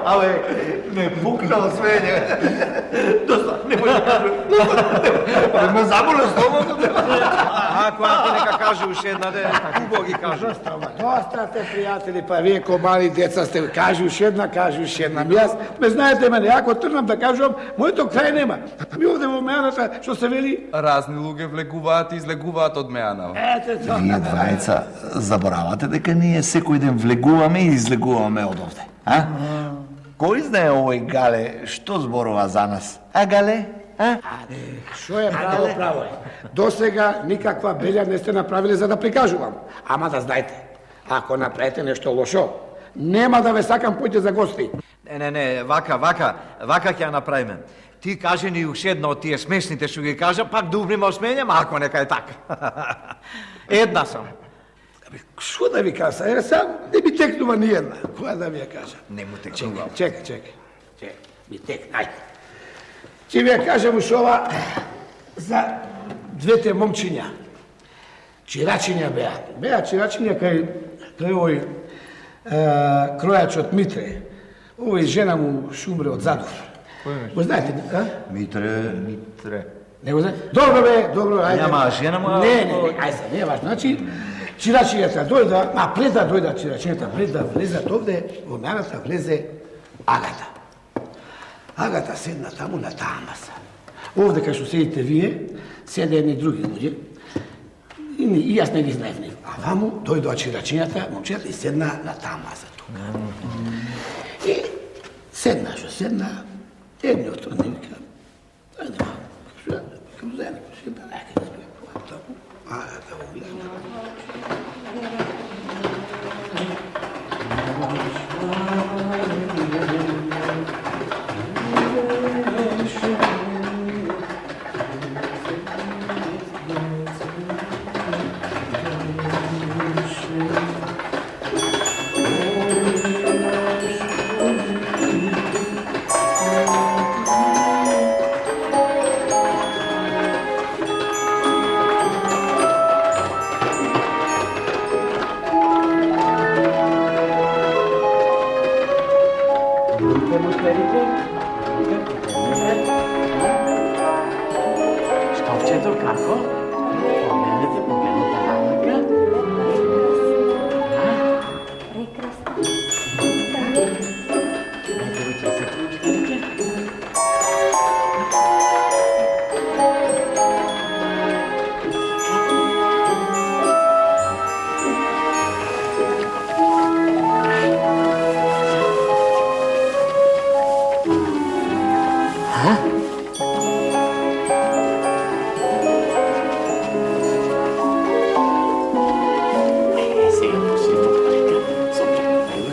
Абе, ме пукнал свење. Доста, не може да кажу. Ме заболе стомакот. Ако нека каже уште една ден, убаво ги кажу. Доста сте, пријатели, па вие ко мали деца сте, кажи уште една. Јас, ме знаете мене, ако трнам да кажувам, моето крај нема. Ми овде во мејаната, што се вели? Разни луѓе влегуваат и излегуваат од мејана. Ете тоа. Вие двајца заборавате дека ние секој ден влегуваме и излегуваме од овде, а? Кој знае овој Гале што зборува за нас? А Гале? А? Шо е право е. До сега никаква белја не сте направили за да прикажувам. Ама да знаете, ако направите нешто лошо, нема да ве сакам поќе за гости. Не, вака ќе ја направиме. Ти кажи ни уште една од тие смешните што ги кажа, пак дубнима осмењам, ако нека е така. Една сам. Шо да ви кажа? Е, сам не ми текнува ни една. Која да ви ја кажа? Не му текнува. Чекай. Ми текна, ајде. Ќе ви ја кажам уште ова за двете момчиња. Чирачиња беа. Беа чирачиња кај овој кројачот Митре. Овој жена му шумре од задур. Го знаете, а? Митре. Не го знаете? Добро бе, ајде. Нема жена му? Не, ајде, не е важно. Значи, чирачињата дојда, а пред да дојда чирачињата, пред да влезат овде, во мејаната влезе Агата. Агата седна таму на таа маса. Овде кај што седите вие, седе едни други луѓе. И јас не ги знаев нив. А ваму дојдоа чирачињата, момчета и седна на таа маса тука. И седна, едниот од нив вика, ајде малку, како заедно, да нека да спијам таму. Агата го гледа.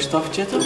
Штовчето?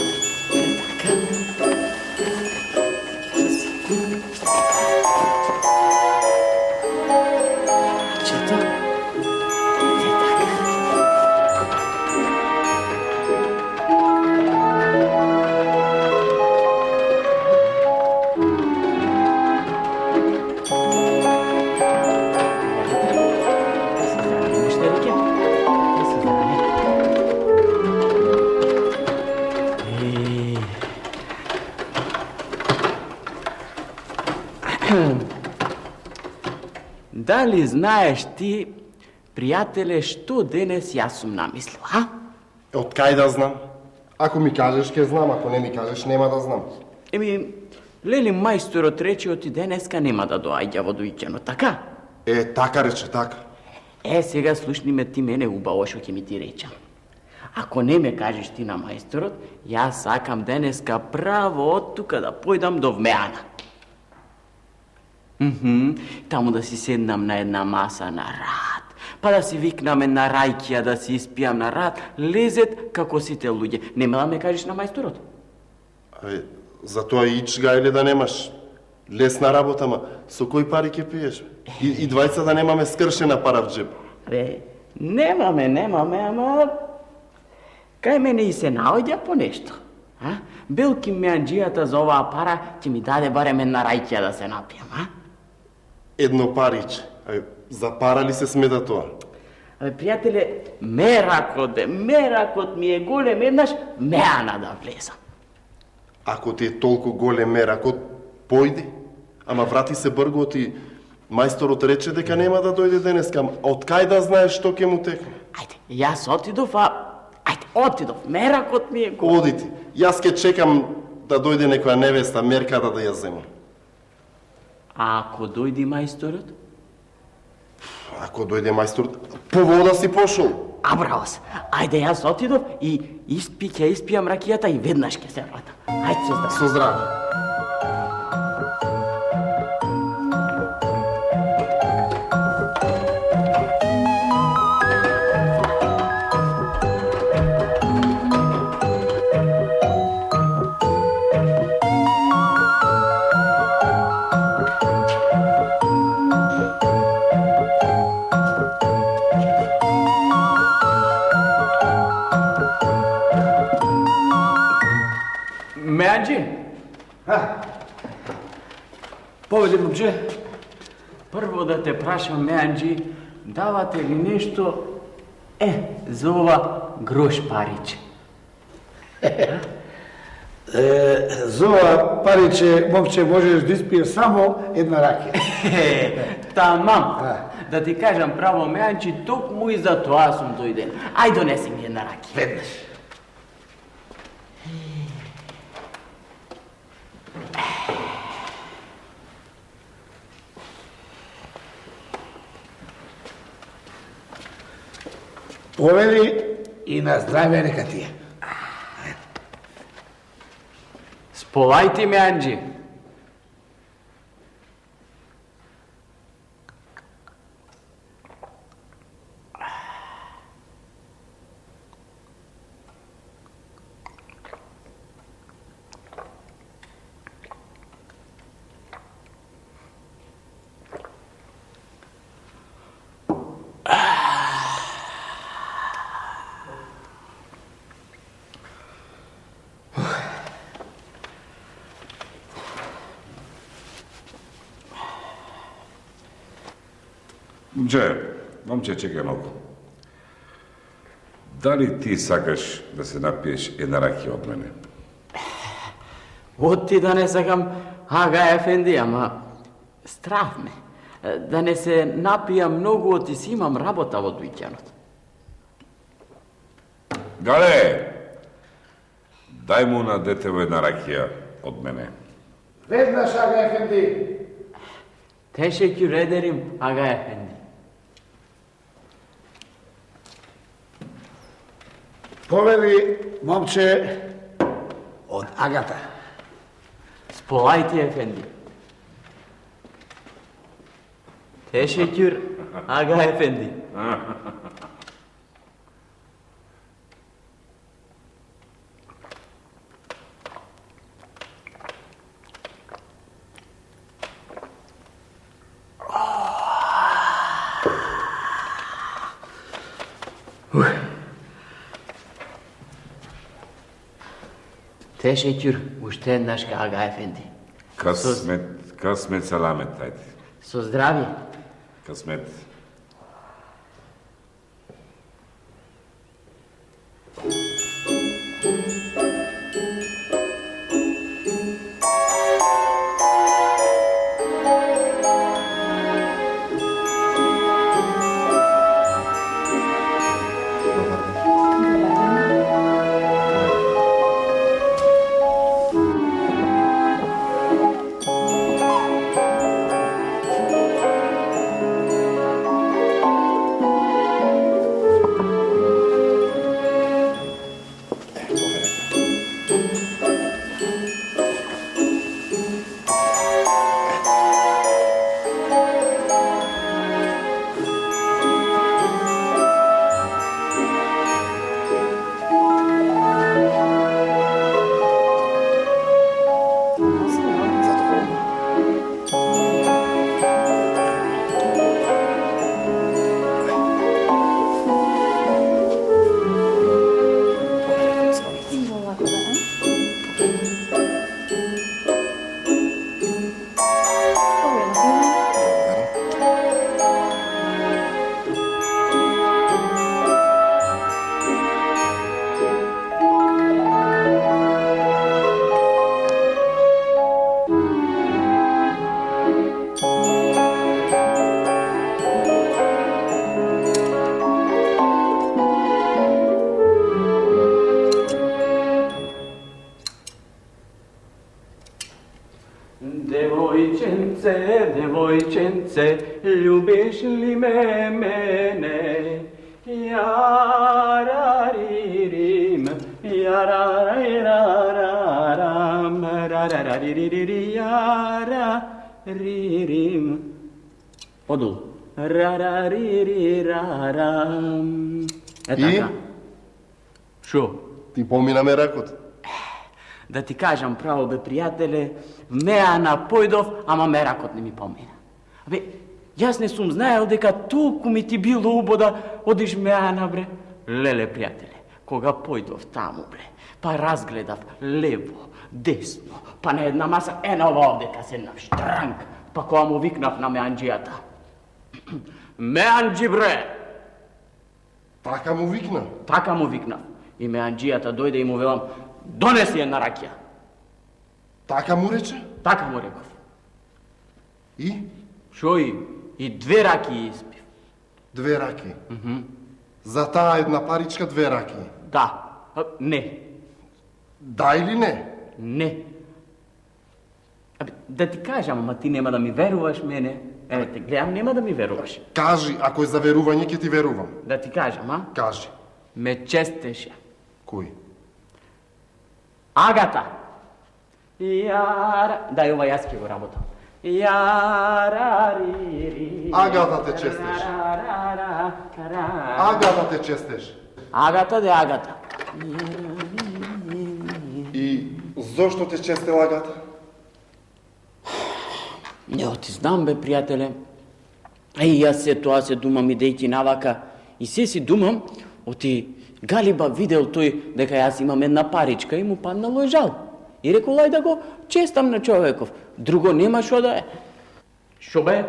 Дали знаеш ти, пријателе, што денес јас сум намислил, а? Од кај да знам? Ако ми кажеш, ќе знам, ако не ми кажеш, нема да знам. Лели мајсторот рече ти денеска нема да доаѓа во дојќено, така? Така рече, така. Сега слушни ме ти мене убаво што ќе ми ти речам. Ако не ме кажеш ти на мајсторот, јас сакам денеска право од тука да појдам до вмеана. Таму да си седнам на една маса на рад, па да си викнаме на рајкија да си испијам на рад, лезет како сите луѓе. Нема да ме кажеш на мајсторот? Затоа ич га или да немаш лесна работа, ма со кои пари ќе пиеш? И двајца да немаме скршена пара в джеб. Немаме, ама кај мене и се наоѓа по нешто. Белки меанџијата за оваа пара ќе ми даде барем една рајкија да се напијам, Едно париче. За пара ли се смета тоа? Пријателе, меракот ми е голем, еднаш меана да влезам. Ако ти е толку голем меракот, појди. Ама врати се бргот и мајсторот рече дека нема да дојде денеска. Од кај да знаеш што ќе му текне? Ајде, јас отидов, отидов, меракот ми е голем. Одити. Јас ќе чекам да дојде некоја невеста мерката да ја земам. А ако дојди мајсторот? Ако дојде мајсторот, по вода си пошол. Браво се. Ајде, јас отидов и ќе испијам ракијата и веднаш ќе се вратам. Ајде, се здрави. Со здраве. Меанџи, Поведи, момче. прво да те прашам, Меанџи, давате ли нешто, за ова грош париче? За ова париче, момче, можеш да испиеш само една ракија. Тамам. Да ти кажам право, Меанџи, токму и за тоа сум дојден. Ај, донеси ми една ракија. Веднаш. Повели и на здраве нека ти е. Сполајте, Меанџи. Момче, чекај малку. Дали ти сакаш да се напиеш една ракија од мене? Отти да не сакам, ага, ефенди, ама страв ме. Да не се напијам многу, оти си имам работа во дуќанот. Гале, дај му на детево една ракија од мене. Веднаш, ага, ефенди. Тешеќу редерим, ага, ефенди. Повели, момче, од Агата. Сполајте, ефенди. Тешеќур, ага, ефенди. Тешеќур, уште еднаш, ага, ефенди. Късмет, саламет, ајде. Со здравје. Късмет. srce, ljubiš li me mene? Jararirim, jarariraram, rarariririm, jararirim. Odul. Raraririraram. E така. Шо? Ти помина ме ракот. Да ти кажам право, бе, пријателе, меана појдов, ама меракот не ми помина. Абе, јас не сум знаел дека толку ми ти било убода, одиш меана, бре. Леле, пријателе, кога појдов таму, бре, па разгледав лево, десно, па на една маса, ена ова овдека седнав, штранк, па кога му викнав на меанџијата. Меанџи, бре! Така му викна. Така му викнав. И меанџијата дојде и му велам, донеси една ракија. Така му рече? Така му реков. И? Шо и? И 2 ракии испив. 2 раки. За таа една паричка 2 раки. Да. Не. Да или не? Не. Абе, да ти кажам, ама ти нема да ми веруваш мене. Еве те гледам, нема да ми веруваш. Кажи, ако е за верување, ќе ти верувам. Да ти кажам, а? Кажи. Ме честеше. Кој? Агата. Јара... Дај ова јас ќе го работам. Јарарири... Агата те честеш. Агата те честеш. Агата де Агата. И зошто те честела Агата? Не, ти знам, бе, пријателе. Јас се тоа се думам идејќи навака. И се си думам, оти Галиба видел тој дека јас имам една паричка и му паднало жал. И рекол, ај да го честам на човеков. Друго нема шо да е. Шо бе?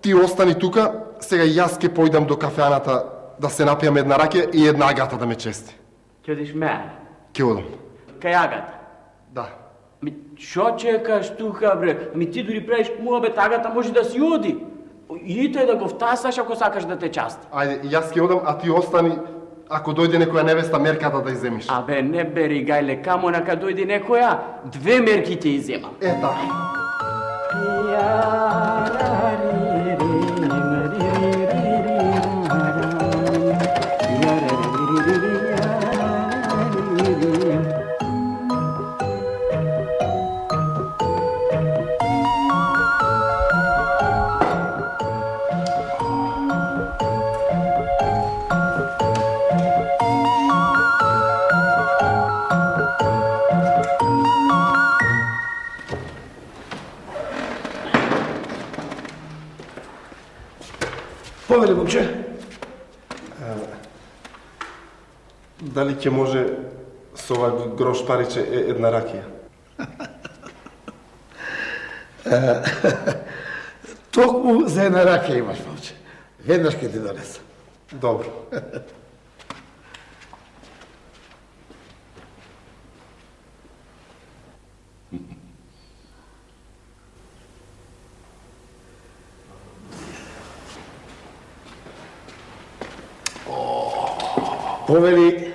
Ти остани тука, сега јас ќе појдам до кафеаната да се напијам една ракија и една Агата да ме чести. Ќе одиш мене? Ќе одам. Кај Агата? Да. Ми, шо чекаш тука, бре? Ами ти дури правиш муабет, Агата може да си оди. Иде да го втасаш ако сакаш да те части. Ајде, јас ќе одам, а ти остани, ако дојде некоја невеста, мерката да иземиш. Абе, не бери, гајле, камо нака дојде некоја, 2 мерки ќе иземам. Е, така. Повели, момче? Дали ќе може со ова грош париче една ракија? Токму за една ракија имаш, момче. Веднаш ќе ти донесам. Добро. Повели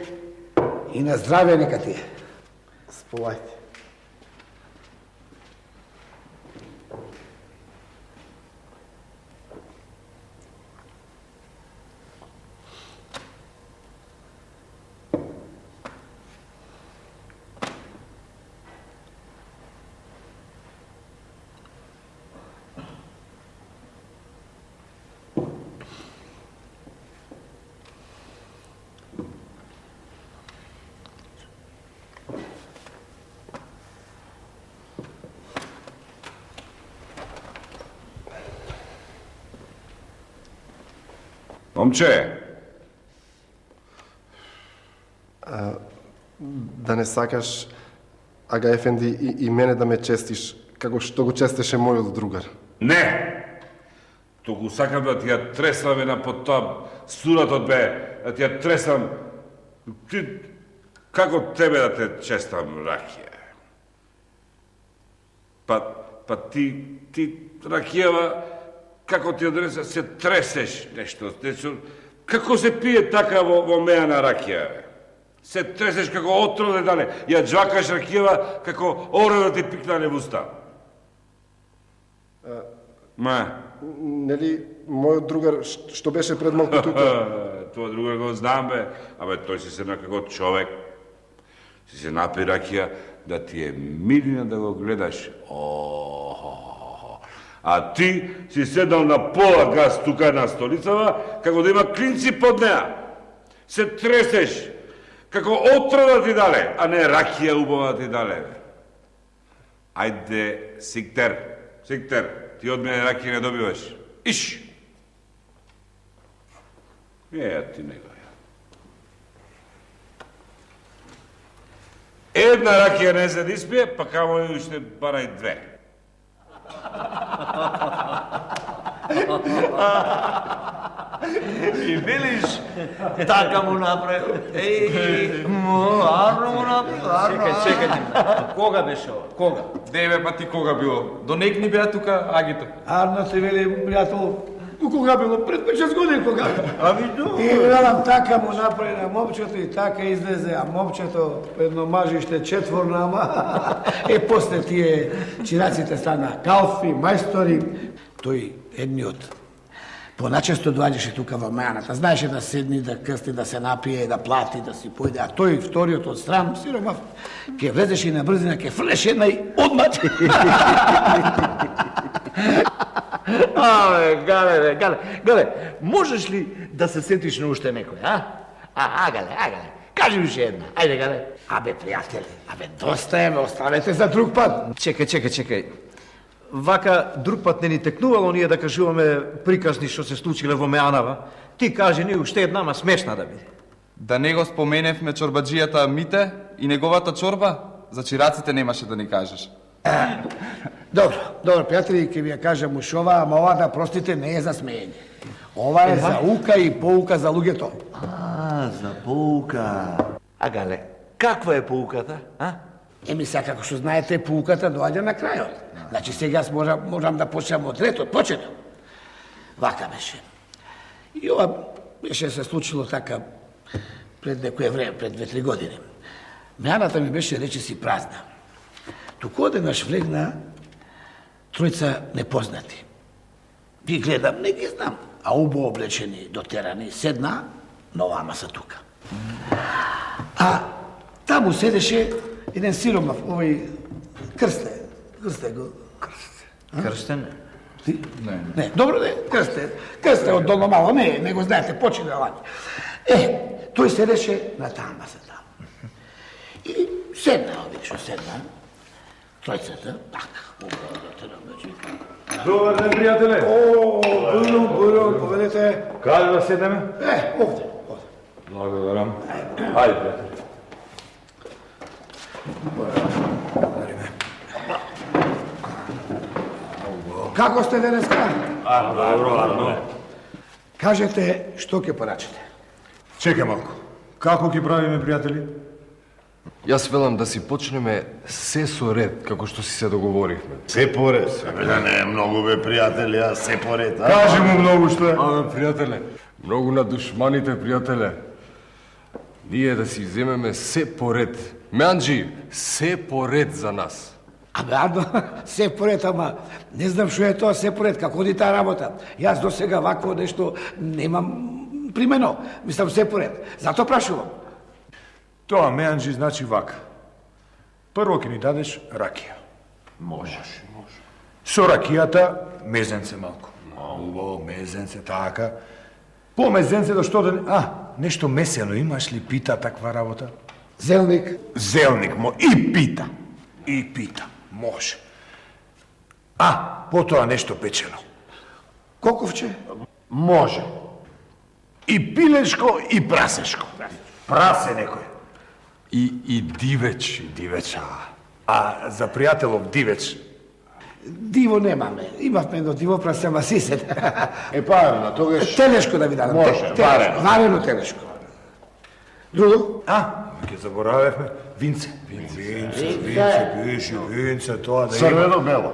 и на здраве нека ти е. Сполајте. Момче! Да не сакаш, Ага Ефенди, и мене да ме честиш, како што го честеше мојот другар. Не! Туку сакам да ти ја тресам една под тоа суратот бе, да ти ја тресам. Ти, како тебе да те честам, ракија? Па ти ракијава, како ти однесе, се тресеш нешто. Како се пие така во меана ракија, бе? Се тресеш како отров дане, ја джвакаш ракијава како орел да ти пикнане в уста. Ма, Нели, мојот другар што беше пред малку тука. тоа друга го знам, бе. Абе, тој си се како човек. Си се напи ракија да ти е милина да го гледаш. А ти си седал на пола газ тука на столицава, како да има клинци под неа. Се тресеш, како отрова ти дале, а не ракија убава ти дале. Ајде, Сиктер, ти од мене ракија не добиваш. Иш! Ти него ја. Една ракија не се диспие, па камо уште барај две. И велиш, така му направил. Арно му направил. Чекајте. Кога беше ова? Кога? Деве па ти кога било? До некни беа тука агито. Арно ти вели, пријател, кога било? Пред 5-6 години кога? Ами, И велам, така му направи на момчето и така излезе, а момчето едно мажиште четворно, ама после тие чираците стана калфи, мајстори. Тој едниот поначесто доаѓаше тука во мајаната. Знаеше да седни, да крсти, да се напие, да плати, да си појде. А тој вториот од страм, сиромав, ке влезеше и на брзина, ке фрлеше една и одмат. Гале, можеш ли да се сетиш на уште некој, а? Гале, кажи уште една. Ајде, Гале. Абе, пријатели, доста е, оставете за друг пат. Чекај. Вака друг пат не ни текнувало ние да кажуваме приказни што се случиле во Меанава. Ти кажи ни уште една, ма смешна да биде. Да не го споменевме чорбаджијата Мите и неговата чорба? За чираците немаше да ни кажеш. Добро, пријатели, ќе ви ја кажам уш ова, ама ова да простите не е за смеење. Ова е за ука и поука за луѓето. За поука. Гале, каква е поуката, а? Еми сега, како што знаете, поуката доаѓа на крајот. Значи, сега можам да почнам од ретот, почетот. Вака беше. И ова беше се случило така пред некое време, пред 2-3 години. Меаната ми беше речиси празна. Туку одеднаш влегна тројца непознати. Ви гледам, не ги знам, а убаво облечени, дотерани, седна на оваа маса тука. А таму седеше еден сиромав, овој Крсте го. Крстен? Не, добро не, Крсте од Долно Мало, не го знаете, почина оваќе. Тој седеше на таа маса таму. И седна, обично седна, тројцата, така, убаво дотерани. Добар ден, пријателе. Бурно, поведете. Каде да седеме? Овде. Благодарам. Ајде, пријателе. Како сте денеска? Добро, Арно. Кажете што ќе порачите. Чекај малку. Како ги правиме, пријатели? Јас велам да си почнеме се со ред, како што си се договоривме. Се поред. Да не е многу бе, пријатели, а се поред, а? Кажи му многу што е. Абе, пријателе, многу на душманите, пријателе. Ние да си земеме се поред. Меанџи, се поред за нас. Абе, Арно, се поред, ама не знам што е тоа се поред, како оди таа работа. Јас до сега вако нешто немам примено. Мислам се поред. Зато прашувам. Тоа меанџи значи вака. Прво ќе ни дадеш ракија. Можеш. Со ракијата мезенце малку. Убаво, мезенце, така. По мезенцето што да... нешто месено имаш ли, пита таква работа? Зелник. Зелник, и пита. Може. Потоа нешто печено. Коковче. Може. И пилешко, и прасешко. Прасе некој. И дивеч. А за пријателов дивеч? Диво немаме. Имавме едно диво прасе, ама сисет. Парно, тогаш... Телешко да ви дадам. Може, варено телешко. Друго? Ке заборавевме. Винце, винце, тоа да има. Црвено-бело.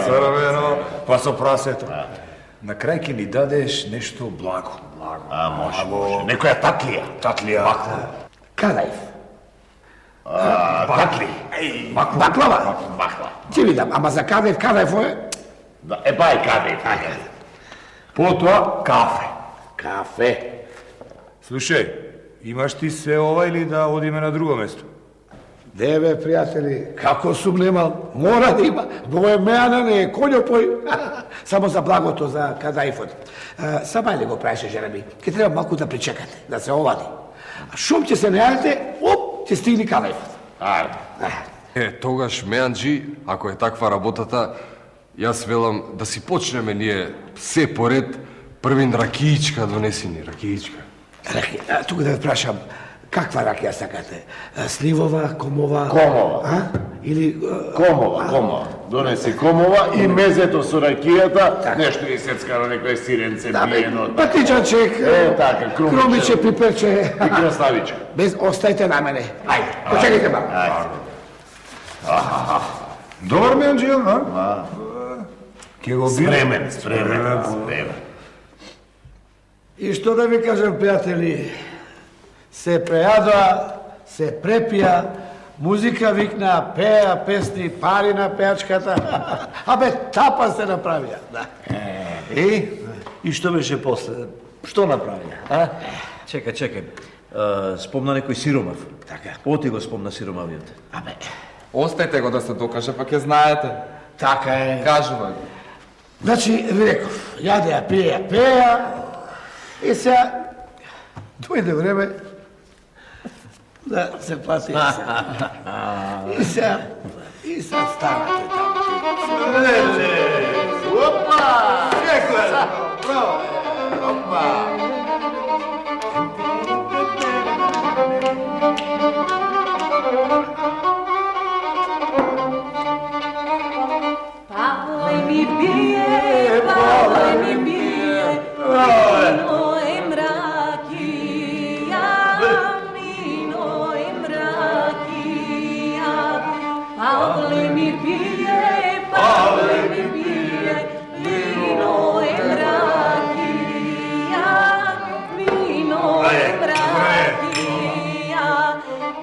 Црвено, па со прасето. На крај ќе ни дадеш нешто благо. Може. Некоја татлија. Кадаев. Бакли. Баклава. Ќе ви дам, ама за Кадаев е Да, бај, каде? Потоа, кафе. Кафе. Слушај, имаш ти се ова или да одиме на друго место? Деве, пријатели, како сум немал, мора да има. Во Меана не е конјопој, само за благото, за кадаифот. Сама ли го праеше, жена ми? Ке треба малку да причекате, да се овади. А шум ќе се најавите, оп, ќе стигни кадаифот. Тогаш, Меанджи, ако е таква работата, јас велам да си почнеме ние се поред, првин ракиичка донеси ни, ракиичка. Тука да ве прашам, каква ракија сакате? Сливова, комова? Комова. Или... Комова. Донеси комова и мезето со ракијата, нешто и сецкано, некој сиренце, биено. Патичачек, така, крумиче, пиперче. И краставичка. Без, остајте на мене. Ајде, почекайте малку. Добар Меанджијан, а? Ке го биме. Спремен. И што да ви кажам, пријатели, се прејадоа, се препија, музика викна, пеа песни, пари на пеачката, абе, тапа се направија. Да. И што беше после? Што направија? Чекај. Спомна некој сиромав. Така. Оти го спомна сиромавиот. Абе, Остајте го да се докаже, па ќе знаете. така е. Кажувај го. Значи, ви реков, јадеа, пеа, и сега дојде време да се плати и сега станате таму. Опа! Некој! Браво! Опа! Pavle mi bije, Pavle mi bije, vino i mrakija, vino i mrakija. Pavle mi bije, Pavle mi bije, vino i mrakija, vino i mrakija.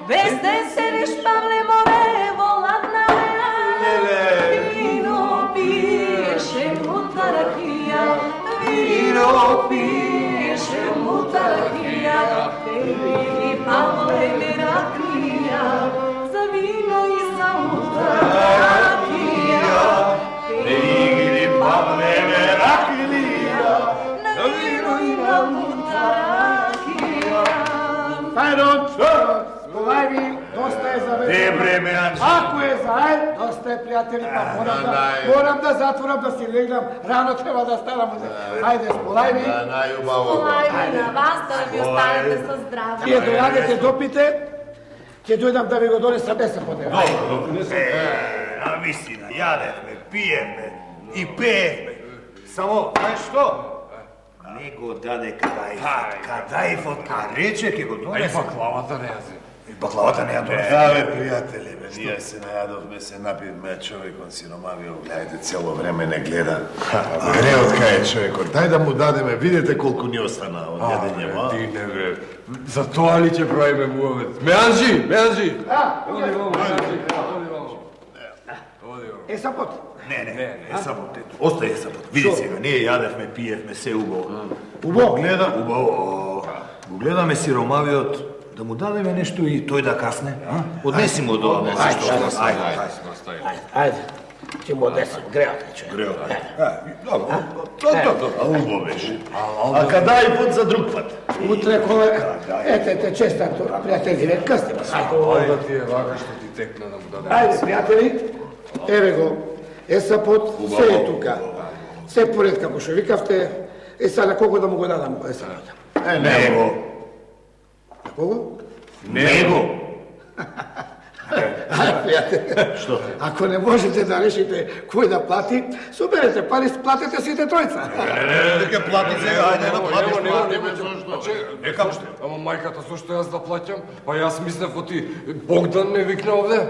Bez te se neš, Pavle, more volatna, vino piše mutarakija, vino piše mutarakija, tebi Pavle Meraklija, za vino i za mutarakija, tebi Pavle Meraklija, na vino i na mutarakija. Ајде, Полајви, доста е за вечер. Добре, Меанджи. Ако е заед, доста е, пријатели, па морам да затворам, да си легнам, рано треба да станам. Ајде, Полајви. Полајви на вас, да ви останете со здраве. Вие дојадете, допите, ќе дојдам да ви го донесам, не се поднева. Навистина, јадевме, пиевме и пеевме. Само, знаеш што? Не го даде Кадаифот, а рече ке го донесе. Баклавата не ја зема. И баклавата не ја донесе. Абе, пријатели, ние се најадовме, се напивме, човекот сиромавио, гледајте, цело време не гледа. Не од кај е човекот, дај да му дадеме, видите колку ни остана од јадење, ма? Ти не бре. За тоа ли ќе правиме муавет? Меанджи! Оди вамо, Меанджи. Е, сапот. Не, сапот, ето. Остај сапот. Види сега, ние јадевме, пиевме, се убаво. Убаво? Убаво. Го гледаме сиромавиот, да му дадеме нешто и тој да касне, а? Однеси му од ова место. Ајде, ќе му однесам, греот е човек. Греот. Добро. Убаво беше. А Кадаифот за друг пат. Утре коле, ете, честато, пријатели, къстиме. Ајде ти е вака што ти текна да му даде. Ајде, пријатели, еве го, сапот, се е тука. Се поред како што викавте, сега на кого да му го дадам сапот? Него. На кого? Него. Пријатели, што? Ако не можете да решите кој да плати, соберете пари, платете сите тројца. Дека плати сега, ајде да платиш, Нека уште. Ама мајката, зошто јас да плаќам? Па јас мислев оти Богдан не викна овде.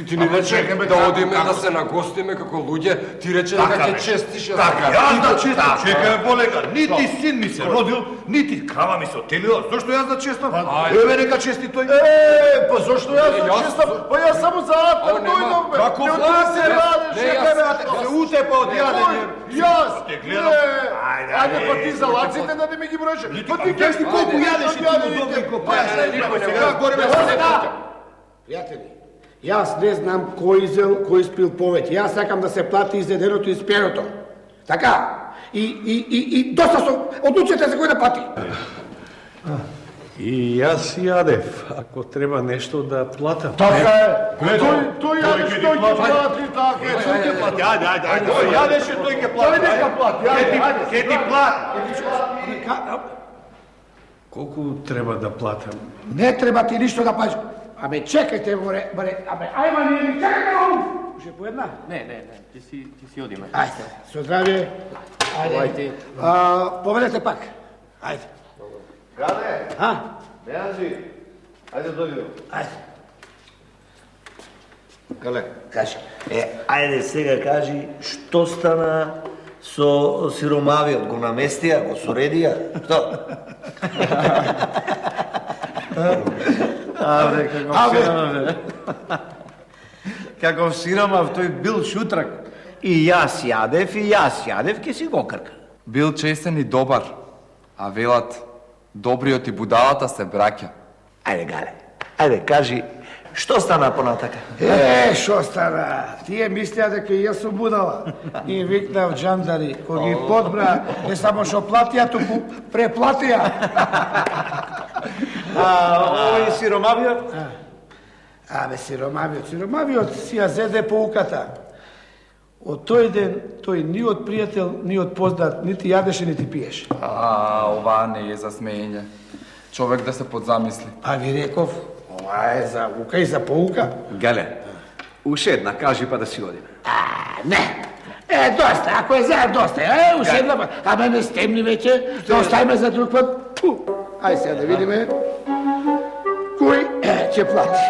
Ти не рече да одиме да се нагостиме како луѓе. Ти рече дека ќе честиш. Така, јас да честам. Чекај, полека, нити син ми се родил, нити крава ми се оттелила. Зошто јас да честам? Еве нека чести тој. Па зошто јас да Па јас само за атак дојдов, бе. Како влазе, бе? Се утепа од јадење. Јас? Ајде па ти за лаците да не ми ги бројше. Па ти кажи колку јадеш и ти удобненко. Пријатели, јас не знам кој изел, кој спил повеќе. Јас сакам да се плати изеденото и спиеното. Така? И доста со... Одлучете се кој да плати. И јас јадев, ако треба нешто да платам. Така е. Тој јадеш, тој ќе плати, така е. Тој ќе плати. Ајде. Тој јадеш и тој ќе плати. Тој нека плати. Ке ти плати. Колку треба да платам? Не треба ти ништо да платиш. Абе, чекајте, абе, ајма, не ми чекајте, Ше по една? Не, ти си одиме. Ајде, со здравје. Ајде. Поведете пак. Ајде. Гаде, Беанджи, ајде дојди. Ајде. Гале. Кажи. Ајде сега кажи, што стана со сиромавиот? Го наместија, го соредија? Што? Абе, каков сиромав, каков сиромав, тој бил шутрак. И јас јадев, ке си го крка. Бил честен и добар, а велат, добриот и будалата се браќа. Ајде, Гале, ајде, кажи, што стана понатака? Шо стана? Тие мислеа дека и јас сум будала. И викнав джандари, кој ги подбра, не само шо платија, туку преплатија. Овој сиромавиот? Абе, сиромавиот си ја зеде поуката. Од тој ден, тој ни од пријател, ни од познат, нити јадеше, нити пиеше. Ова не е за смеење. Човек да се подзамисли. А ви реков, ова е за ука и за поука. Гале, уште една кажи па да си одиме. Не. Доста, ако е за доста. Уште една па. Абе, не стемни веќе, да оставиме за друг пат. Ај сега да видиме кој ќе плати.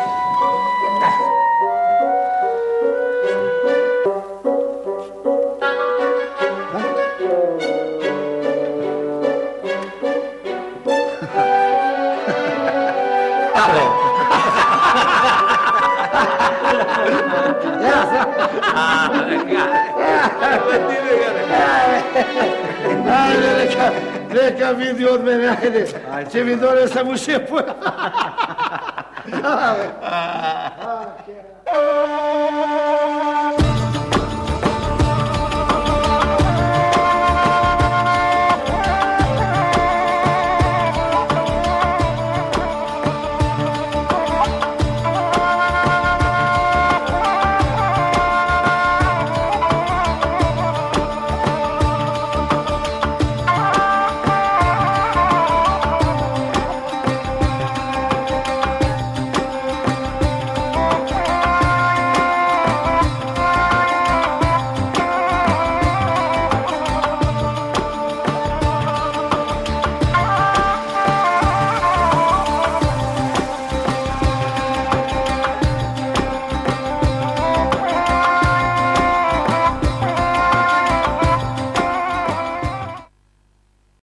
Нека види од мене, ајде. Ќе ви донесам уште по...